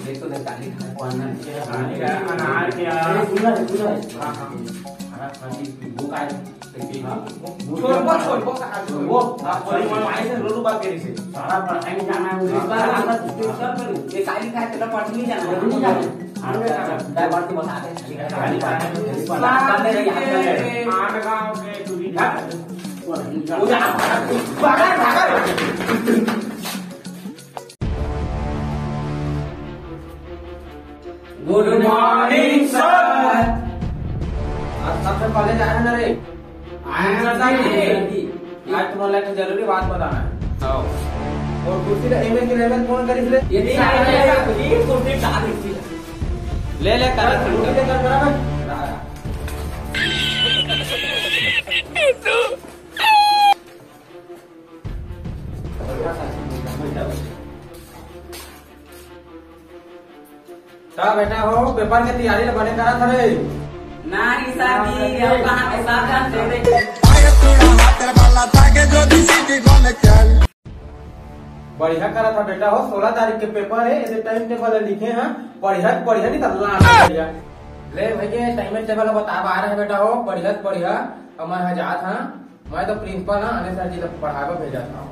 देखो देख गाली खाने को आना नहीं खाने का अनार क्या हां हां खाना खाने की भूख आई छोड़ वो कोई माई से रोलू बात करी से सारा पढ़ाई में जाना है मुझे इस बार हमरा सब ये गाली खाए तेरा पढ़ नहीं जाना नहीं जाना आगे दाई बात बता दे गाली खाने आठ गांव के दूरी मुझे भागा गुड मॉर्निंग सर। आज सबसे पहले जाना ना रे आज तुम्हारे लिए जरूरी बात बताना है। और कुर्सी का इमेज की रहमत कौन करी ले ये कुर्सी का ले ले कर कुर्सी ले कर करा क्या बेटा हो पेपर की तैयारी बने करा था रे नहीं साहब अब कहां के सावधान दे दे बढ़िया करा था बेटा हो 16 तारीख के पेपर है ऐसे टाइम टेबल लिखे हैं बढ़िया बढ़िया नहीं करना ले भैया टाइम टेबल बता आ रहा है बेटा हो बढ़िया और मैं जात हाँ मैं तो प्रिंसिपल हाँ अनिल सर जी तक पढ़ावा भेजा था।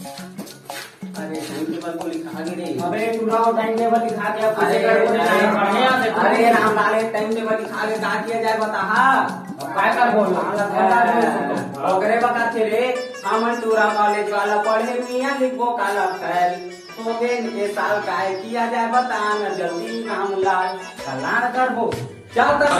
अरे टाइम टेबल को लिखा रे अबे पूरा टाइम टेबल लिखा दिया अरे नाम डाले टाइम टेबल लिखा ले क्या किया जाए बता काय कर बोल ओकरे बता रे हम टूरा कॉलेज वाला पढ़े मियां लिखबो काला फैल तो के साल काय किया जाए बता न जल्दी नाम लाल कलार करबो चल तक